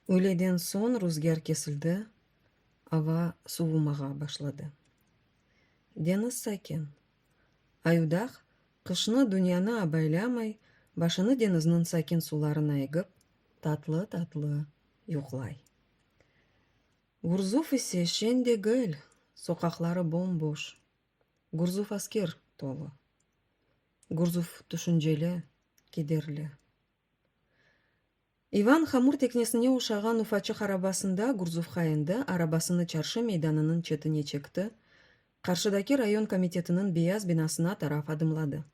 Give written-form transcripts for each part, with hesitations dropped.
Öğleden son rüzgar kesildi, hava suvumağa başladı. Deniz sakin. Ayudak, kışını dünyanı abaylamay, başını denizin sakin sularına egip, tatlı tatlı yuklay. Gurzuf ise şende göl, sokakları bomboş. Gurzuf asker dolu. Gurzuf düşünceli, kederli. Иван хамur teknesine uşağan ufacık arabasında Gurzuf'a indi, arabasını çarşı meydanının çetine çekti. Karşıdaki rayon komitetinin beyaz binasına taraf adımladı.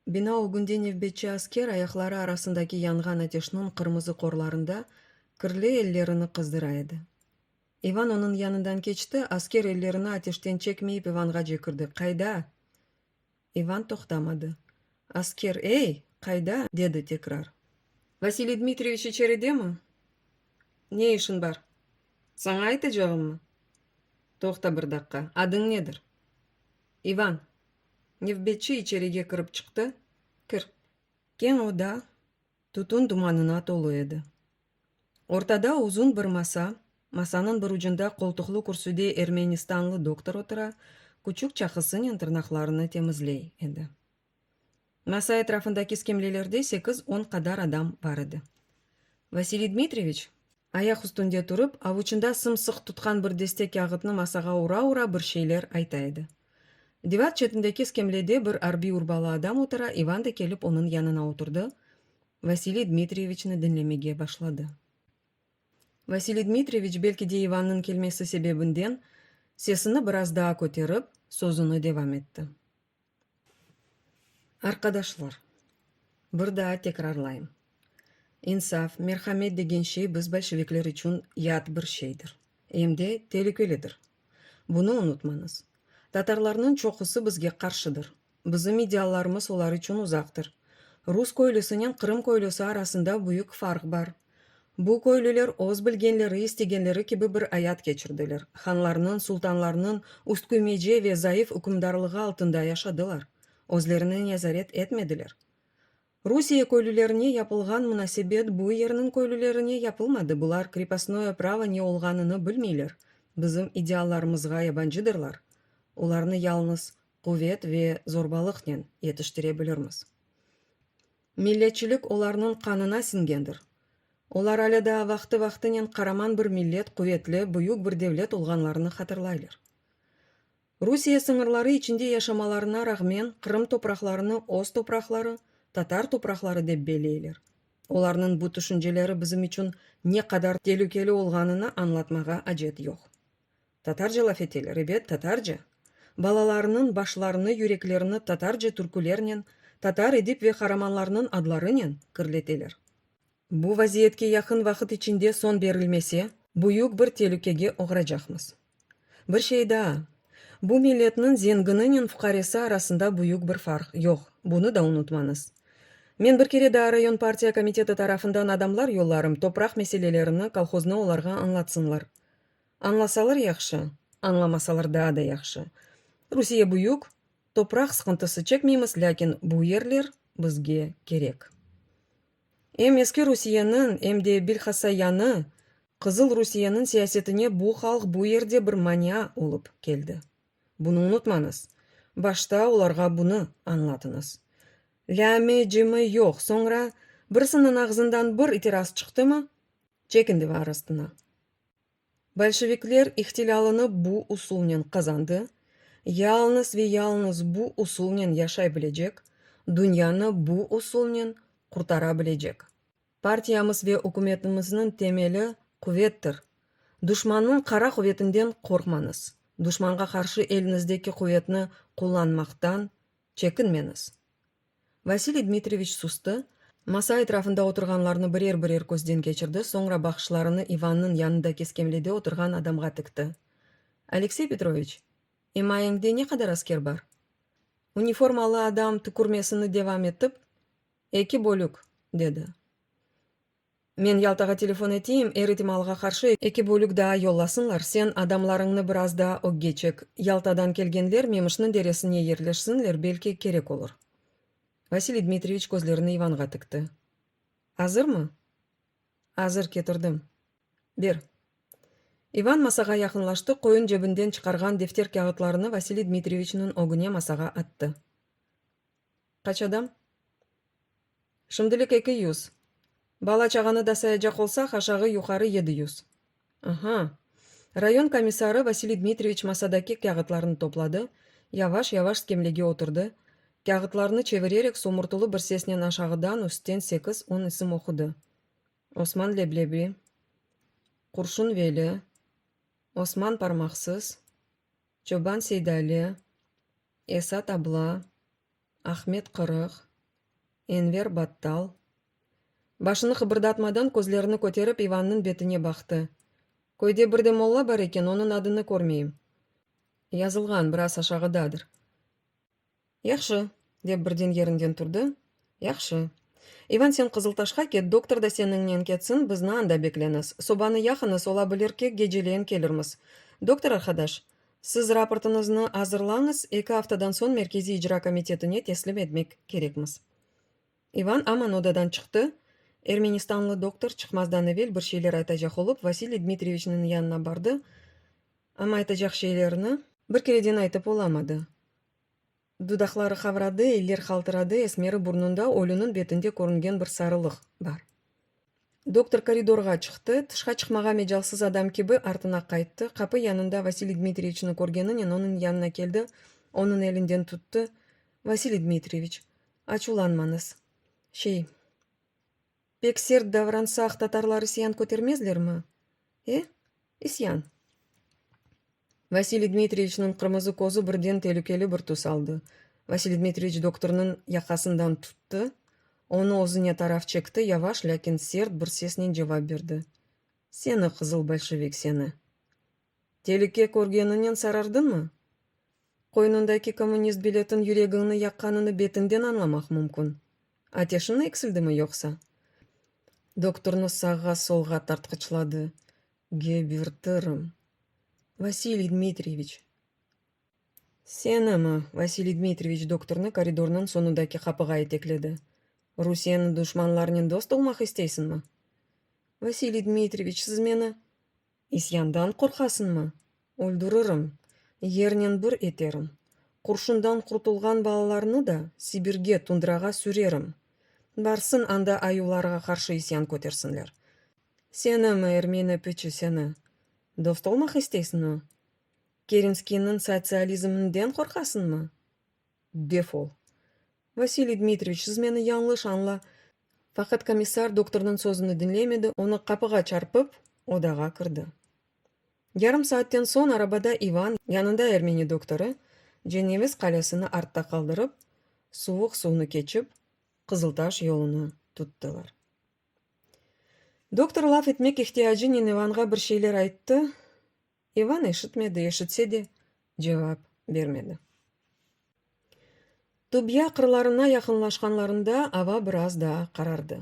Bina o günde nöbetçi asker ayakları arasındaki yangan ateşinin kırmızı korlarında kirli ellerini kızdıraydı. Ivan onun yanından geçti, asker ellerini ateşten çekmeyip Ivan'a cekirdi. Kayda? Ivan toktamadı. Asker, ey, kayda? Dedi tekrar. Vasiliy Dmitrievich içeride mi? Ne işin var? Sana aytacağım mı? Toxta bir dakika. Adın nedir? Ivan. Nöbetçi içeriye kirip çıktı. Kir. Keng oda tutun dumanına dolu edi. Ortada uzun bir masa. Masanın bir ucunda koltuklu kürsüde Ermenistanlı doktor otura, küçük çakısının tırnaklarını temizley edi. Masa etrafındaki iskemlelerde 8-10 kadar adam var idi. Vasiliy Dmitrievich ayak üstünde turup, avuçunda sımsık tutkan bir destek yağıtını masaga ura bir şeyler aytaydı. Divar çetindeki iskemlede bir arbi urbalı adam otura, Ivan da kelip onun yanına oturdu. Vasiliy Dmitrievich'ni dinlemeye başladı. Vasiliy Dmitrievich belki de Ivan'ın kelmesi sebebinden sesini biraz daha koterip sözünü devam etti. Arkadaşlar, bir daha tekrarlayayım. İnsaf, merhamet degen şey biz Bolşevikler için yat bir şeydir. Hem de tehlikelidir. Bunu unutmanız. Tatarlarının çoxusu bizge karşıdır. Bizim ideallarımız onlar için uzaktır. Rus köylüsünün Kırım köylüsü arasında büyük fark var. Bu köylüler oz bilgenleri, istegenleri gibi bir hayat geçirdiler. Hanlarının, sultanlarının üstgümeci ve zayıf hükümdarlığı altında yaşadılar. Özlerini nezaret etmediler. Rusiya köylülerine yapılgan münasebet bu yerinin köylülerine yapılmadı. Bular krepostное право ne olganını bilmeyler. Bizim ideallarımızga yabancıdırlar. Ularını yalnız kuvvet ve zorbalıkla yetiştirebiliriz. Milletçilik olarının kanına singendir. Olar hala da vakti-vaktinen karaman bir millet, kuvvetli, büyük bir devlet olganlarını hatırlaylar. Rusiya sınırları içinde yaşamalarına rağmen Kırım topraklarını Oz toprakları, Tatar toprakları deb beleyler. Olarının bu düşünceleri bizim için ne kadar tehlikeli olganını anlatmaga acet yok. Tatarca laf eteler, evet Tatarca. Balalarının başlarını, yüreklerini Tatarca türkülerinin, Tatar edip ve kahramanlarının adlarının kirleteler. Bu vaziyetke yakın vakit içinde son verilmese, büyük bir tehlikege uğrayacağımız. Bir şey daha. Bu milletinin zenginin fukaresi arasında büyük bir fark yok. Bunu da unutmanız. Men bir kere daha rayon partiya komiteti tarafından adamlar yollarım toprak meselelerini kolxozna olarga anlatsınlar. Anlasalar yaxşı, anlamasalar daha da yaxşı. Rusiya büyük, toprak sıkıntısı çekmeyimiz, lakin bu yerler bizge gerek. Hem eski Rusiyanın hem de bilhassa yanı, Kızıl Rusiyanın siyasetine bu halk bu yerde bir mania olup geldi. Bunu unutmanız. Başta olarga bunu anlatınız. Lami cimi yok. Sonra birisinin ağzından bir itiraz çıktı mı? Çekindi var astına. Bolşevikler ihtilalını bu usulnen kazandı. Yalnız ve yalnız bu usulnen yaşayabilecek, dünyanı bu usulnen kurtarabilecek. Partiyamız ve hükümetimizin temeli kuvvettir. Düşmanın kara kuvvetinden korkmanız. Düşmanga karşı elinizdeki kuvvetini kullanmaktan çekinmeniz. Vasiliy Dmitrievich sustu. Masa etrafında oturganlarını birer gözden geçirdi. Sonra bakışlarını Ivan'ın yanındaki iskemlede oturgan adamga tıktı. Alexey Petrovich, emayingde ne kadar asker var? Uniformalı adam tükürmesini devam etip, 2 bölük, dedi. Men Yaltaga telefon eteyim, ihtimalga karşı 2 bölük daha yollasınlar. Sen adamlarını biraz daha ögge çek. Yaltadan kelgenler Memişnin deresine yerleşsinler, belki gerek olur. Vasiliy Dmitrievich gözlerini Ivan'a tıktı. Hazır mı? Азыр кетирдим. Бер. Иван масага якынлашты, коюн жебинден чыгарган дефтер кагытларını Василий Дмитриевичтин огуне масага атты. Кач адам? Шымдылык 200. Бала чаганы да саяжак болса, хашагы юкары 700. Ага. Район комиссары Василий Дмитриевич масадaki кагытларын топлады, яваш-яваш скемлеге отурду. Кагытларını чеверерек сомуртулу bir сеснен ашагыдан үстен 8-10 исим окуду. Осман Леблеби, Куршун Вели, Осман Пармаксыз, Чобан Сейдали, Эсат Абла, Ахмет Кырык, Энвер Баттал. Башыны кыбырдатмадан көзлөрүнү көтерип Ивандын бетине бакты. Көйдө бирде молла бар экен, онун адыны көрмейм. Жазылган, бираз ашагыдадыр. Яхшы, деп бирден жеринден турду. Яхшы. Иван, сен Кызылташка кет, доктор да сенинен кетсин, бизни анда беклениз. Собаны якыныз, ола билерке кежелейин келирмиз. Доктор аркадаш, сиз рапортуңузду азырлаңыз, 2 аптадан соң Меркезий ижра комитетине теслим этмек керекмиз. Иван аман одадан чыкты. Эрменистанлы доктор чыкмаздан эвел бир шейлер айтажак болуп, Василий Дмитриевичтин янына барды. Ама айтажак шейлерини бир кереден айтып боламады. Дудаклары кабрады, элдер калтырады, эсмери бурнунда, ойлунун бетинде көрүнген бир сарылык бар. Доктор коридорга чыкты, тышка чыкмага межалсыз адам кеби артына кайтты. Капы янында Василий Дмитриевичти көргенинен онун янына келди, онун элинден тутту. Василий Дмитриевич, ачууланмаңыз. Пек серт даврансак татарлар исьян көтермезлерми? Исьян. Василий Дмитриевичтин кырмызы көзү бирден телүкелүү бир туз алды. Василий Дмитриевич докторунун якасынан тутту, ону өзүнө тараф чекти, яваш, лекин серт бир сеснен жооп берди. Сени кызыл большевик, сени. Телүке көргөнүнөн сарардыңмы? Койнундагы коммунист билетин жүрөгүңнү якканын бетинден аңламак мүмкүн. Атешин эксилдими жокса? Докторну сага солга тарткычлады. Гебертырым. Василий Дмитриевич. Сеними? Василий Дмитриевич докторну коридордун сонундагы капыга этекледи. Русиянын душманларынын дос болмак истейсиңби? Василий Дмитриевич, сиз мени исьяндан коркасыңбы? Өлдүрөрүм. Жеринен бир этерим. Куршундан куртулган балаларны да Сибирге, тундрага сүрерим. Барсын, анда аюларга каршы исьян көтерсинлер. Сеними, Эрмена Печи, сени дос болмак истейсиңби? Керенскийнин социализминден коркасыңбы? Дефол. Василий Дмитриевич, сиз мени жаңылыш аңла. Факат комиссар доктордун сөзүн dinlemedi, onu капыга чарпып, одага кырды. Yarım saatten soň arabada Иван, янында Эрмени доктору, Женевис калесini артта калдырып, суук сууну кечип, Кызылташ жолуну туттулар. Доктор лаф этмек ихтияжы менен Иванга бир шейлер айтты. Иван эшитмеди, эшитсе де жооп бермеди. Тубья кырларына якынлашканларында аба бир аз да карарды.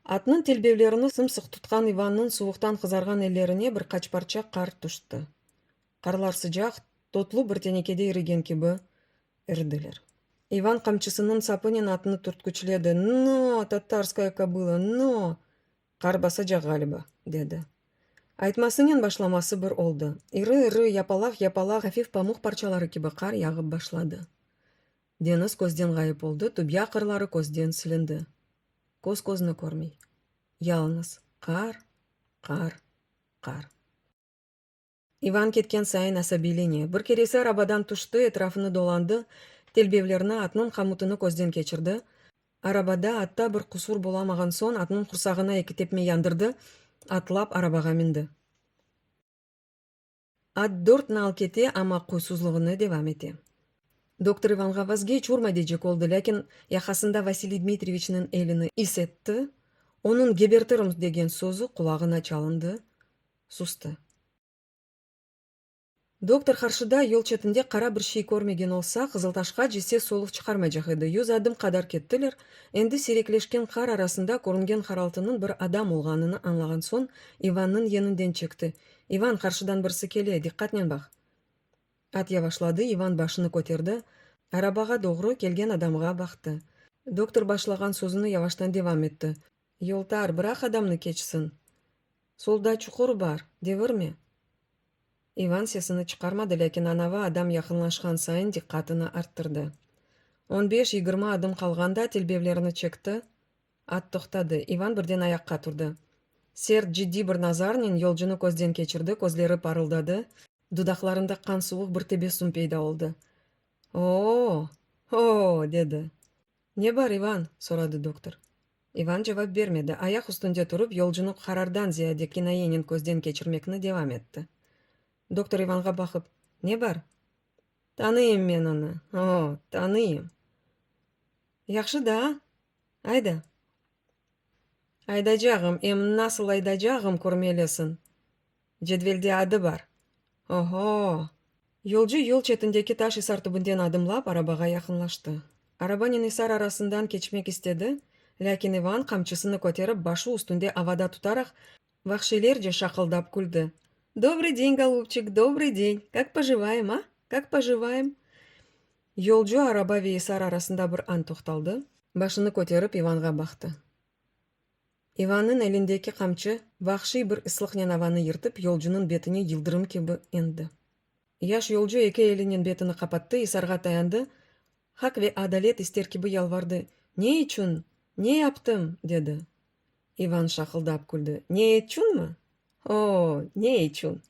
Атнын телбеулерини сымсык туткан Ивандын сууктан кызарган эллерине бир кач парча кар түштү. Карлар сыжак, тотлуу бир тенекеде ириген кеби эрдилер. Иван камчысынын сапынын атыны түрткүчледи. «Но, татарская кобыла, но!» «Кар баса жагалыба», деди. Айтмасынын башламасы бир олду. Иры-иры, япалак, хафиф памук парчалары кеби кар ягып башлады. Дениз көзден гайып болду, тубья кырлары көзден силинди. Көз көзүнө көрмөй. Ялыңыз кар. Иван кеткен сайын асабийлене. Бир кереси арабадан түштү, этрафыны доланды, телбевлерине атынын камутуну көздөн кечирди. Арабада атта бир кусур боламаган соң атынын курсагына 2 тепме яндырды, атлап арабага минди. Ат 4 нал кете, ама койсузлугуну девам эте. Доктор Иванга вазге чурма дежек болду, лекин якасында Василий Дмитриевичтин элини исетти. Онун гебертырым деген сөзү кулагына чалынды, сусты. Доктор каршыда жол четинде кара бир шей көрмеген болса, Кызылташка жесе солук чыгармажак эди. 100 адым кадар кеттилер. Энди сейреклешкен кар арасында көрүнген каралтынын бир адам болгонун аңлаган соң Ивандын енинден чекти. Иван, каршыдан бирси келе, диккатнен бак. Ат башлады, Иван башыны көтерди, арабага doğru келген адамга бакты. Доктор башлаган сөзүнү яваштан девам этти. Юлтар, бирок адамны кечсин. Сулда чукур бар, дебирми? Иван сесini чыкармады, лекин анава адам якынлашкан сайын диккатыны арттырды. 15-20 адым калганда телбевлеrini чекти. Ат токтады. Иван бирден аякка турду. Серт жиддий бир назарынын жолжуну көздөн кечирди, көзлөрү парылдады. Дудакларында кан суук бир тебессум пайда болду. О, деди. Не бар, Иван? Сурады доктор. Иван жооп бермеди. Аяк үстүндө туруп, жолжуну карардан зияде кинаенин көздөн кечирмекни девам этти. Доктор Иванга бакып, не бар? Таныйм мен аны. Таныйм. Жакшы да? Айда. Айдажагым, насыл айдажагым көрмелесин. Жедвелде ады бар. Ого. Жолжу жол четиндеги таш исар түбүндөн адымлап арабага якынлашты. Арабанын исар арасынан кечмек истеди, лекин Иван камчысыны көтерип башы үстүндө абада тутарак вахшилерже шакылдап күлдү. Добрый день, голубчик, добрый день. Как поживаем, а? Как поживаем? Жолжу араба ve исар арасында бир ан токталды. Башыны көтерип Иванга бакты. Иванын элиндеги камчы вахший бир ыслык нянаваны йыртып, жолжунун бетине жылдырым кеби энди. Яш жолжу эки элинин бетини капатты, исарга таянды. Хак ve адалет истер кеби ялварды. Не үчүн? Не яптым? Деди. Иван шакылдап күлдү. Не үчүнмү? Не үчүн?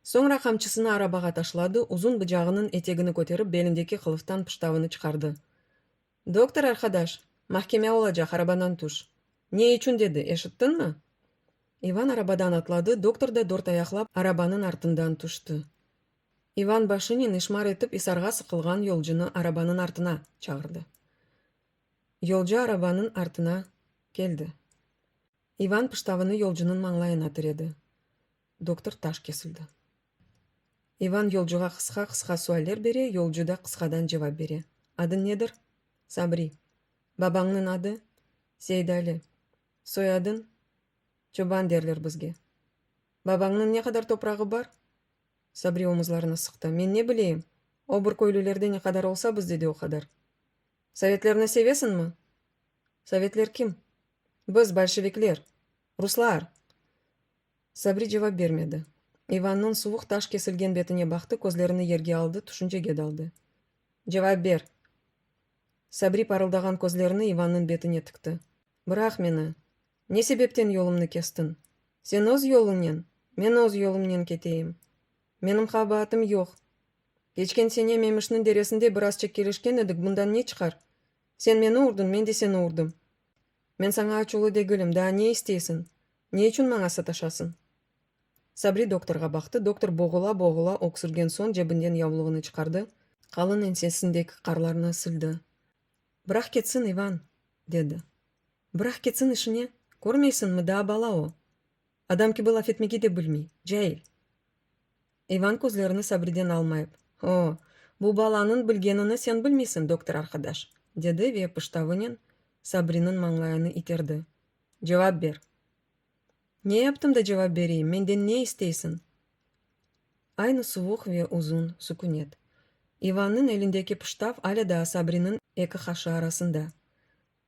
Соңра камчысыны арабага ташлады, узун быжагынын этегини көтерип, белиндеги кылыфтан пыштабыны чыгарды. Доктор аркадаш, махкеме болажак, арабадан туш. Не үчүн деди, эшиттинми? Иван арабадан атлады, доктор да дорт аяклап арабанын артынан тушту. Иван башынын ишмар этип исарга сыкылган жолжуну арабанын артына чагырды. Жолжу арабанын артына келди. Иван пыштабыны жолжунун маңлайына тиреди. Доктор таш кесилди. Иван жолжуга кыска суаллер бере, жолжу да кыскадан жооп бере. Адың недир? Сабри. Бабаңнын ады? Сейдали. Соядың? Чобан дерлер бизге. Бабаңнын не кадар топрагы бар? Сабри омузларына сыкты. Мен не билейм? Обур көйлөлөрдө не кадар болса биз деди о кадар. Советлерни себесиңби? Советлер ким? Биз большевиклер. Руслар. Сабри жооп бермеди. Иваннын суук таш кесилген бетине бакты, көзлөрүнү жерге алды, тушун жеге далды. Жооп бер. Сабри парылдаган көзлөрүнү Иваннын бетине тикти. Бирок мени не себептен жолумду кестин? Сен өз жолуңнан, мен өз жолумнан кетейим. Менин кабатым жок. Кечкен сене мемиштин дересинде бир аз чекелешкен эдик, мындан не чыгар? Сен мени урдун, мен де сени урдум. Мен сага ачуулуу дегилим, да не истейсиң? Не үчүн мага саташасың? Сабри докторга бакты. Доктор богула оксурген соң жебинден яулугун чыгарды, калын энсесиндеги карларына сылды. Бирок кетсин, Иван, деди. Бирок кетсин ишине. Көрмейсиңби, да бала о. Адам ки был афетмеги деп билмей, жайыл. Иван көзлөрүнү Сабриден алмайып. Бул баланын билгенини сен билмейсиң, доктор аркадаш, деди ве пыштабынын Сабринын маңлайына итерди. Жооп бер. Не яптым да жооп берейин, менден не истейсиң? Айны суук ве узун сукунет. Ивандын элиндеги пыштап али да Сабринын эки кашы арасында.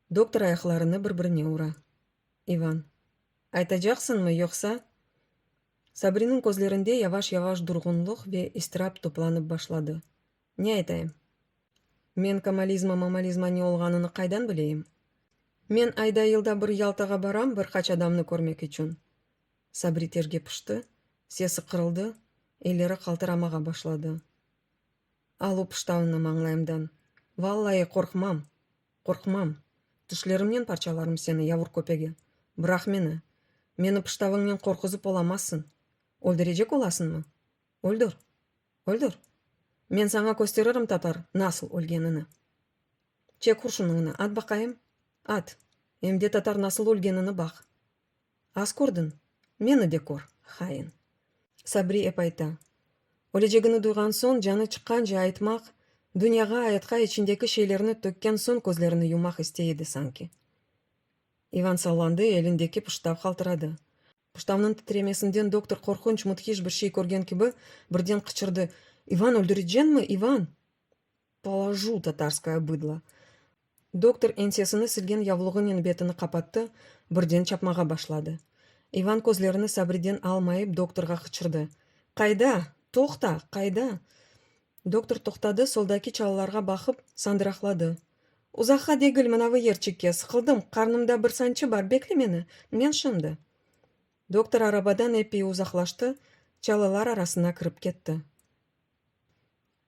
Доктор аякларыны бири-бирине ура. Иван. Айтажаксыңбы, жокса? Сабринын көзлөрүндө яваш-яваш дургунлук ве истирап топланып башлады. Не айтайым? Мен камализма не болгонун кайдан билейм? Мен айда жылда бир Ялтага барам, бир кач адамны көрмек үчүн. Сабри терге пышты, сеси кырылды, элleri калтырамага башлады. Алып пыштабыны маңлайымдан. Валлай коркмам. Түшлөрүмдөн парчаларым сени явур көпеге. Бирок мени пыштабыңмен коркузуп оламазсың. Өлдүрөжөк боласыңбы? Өлдүр. Мен сага көстөрөрүм татар насыл өлгенини. Чек куршунуңна ат бакайым. Ат. Эмде татар насыл өлгенини бак. Аз көрдүң. Мени де көр, хайын. Сабри эп айта. Өлежегини дуйган соң жаны чыккан же айтмак, дүйнөгө аятка ичиндеги шейлерини төккен соң көзлөрүнү юмак истейди санки. Иван саланды, элиндеги пыштап калтырады. Пыштабынын титремесинден доктор коркунч мудхиш бир шей көрген кеби бирден кычырды. Иван өлдүрөжөнмү, Иван? Положу, татарское быдло. Доктор энсесini сілген явлығын бетіні қапатты, бірден чапмаға башлады. Иван көзлеріні Сабриден алмайып докторға қычырды. Қайда? Тоқта, қайда? Доктор тоқтады, солдаки чалаларға бақып, сандырақлады. Ұзаққа дегіл мынавы ерчекке, сықылдым, қарнымда бір санчы бар, бекле мені, мен шымды. Доктор арабадан епей ұзақлашты, чалалар арасына кіріп кетті.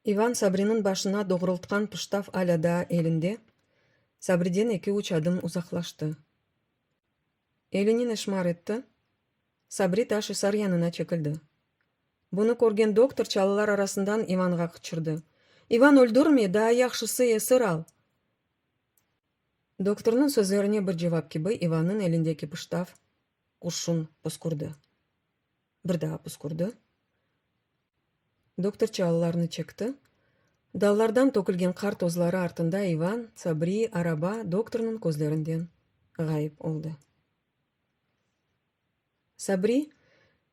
Иван Сабринің башына доғырылтқан пыштав аляда елінде, Сабриден екі-үш адым ұзақлашты. Елінен ішмар етті, Сабри ташы сар янына чекілді. Бұны көрген доктор чалалар арасындан Иванға қычырды. Иван өлдірме, да яқшысы есір ал. Докторның сөзлеріне бір жауап кебі Иванның еліндегі пыштав құшын пұскұрды. Бірда пұскұрды. Доктор чалаларны чекті. Даллардан токілген қар тозлары артында Иван, Сабри, араба докторның көзлерінден ғайып олды. Сабри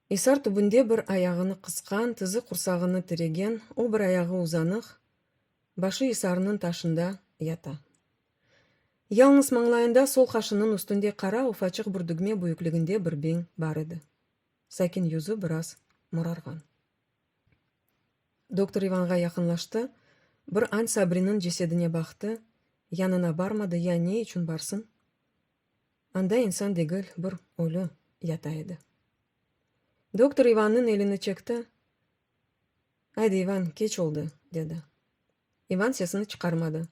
Исар түбінде бір аяғыны қысқан, тізі құрсағыны тіреген, о бір аяғы ұзанық, башы Исарының ташында ята. Ялныс маңлайында сол қашының үстінде қара уфачық бүрдігме бұйыклігінде бір бең бар еді. Сәкен юзы біраз мұрарған. Доктор Иванға яқынлашты, бір ан Сабрinin жеседіне бақты, янына бармады, я не үшін барсын? Анда инсан дегіл бір өлі ята еді. Доктор Иванның еліні чекті. Айды, Иван, кеч олды, деді. Иван сесіні чықармады.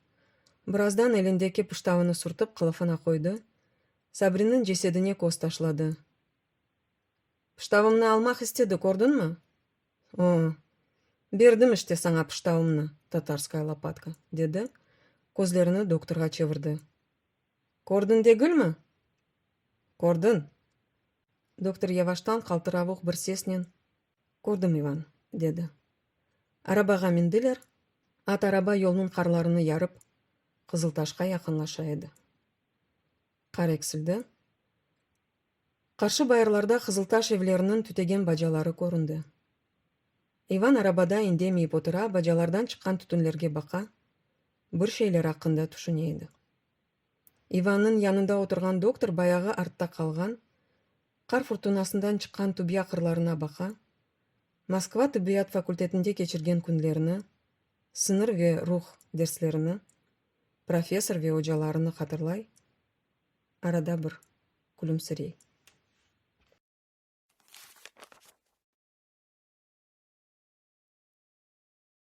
Біраздан еліндекі пыштавыны сүртіп қылыфына қойды. Сабрinin жеседіне көз ташлады. Пыштавымны алмақ істеді, көрдің мі? О, бердім іште саңа пыштавымны, татарская лопатка, деді. Көзлеріні докторға чевірді. Көрдің дегіл мі? Көрдің. Доктор яваштан қалтыравық бір сеснен. Көрдім, Иван, деді. Арабаға менділер, ат араба yolның қарларыны ярып, Қызылташқа яқынлаша еді. Қар ексілді. Қаршы байырларда Қызылташ евлерінің түтеген бажалары көрінді. Иван арабада индемейіп отыра, бажалардан шыққан түтінлерге бақа, бір шейлер ақында түшінейді. Иванның янында отырған доктор баяғы артта қалған, қар фуртунасындан шыққан түбия қырларына бақа, Москва тибият факультетінде кечірген күнлеріні, сыныр ве рух дерслеріні, профессор ве ожаларыны қатырлай, арада бір күлімсірей.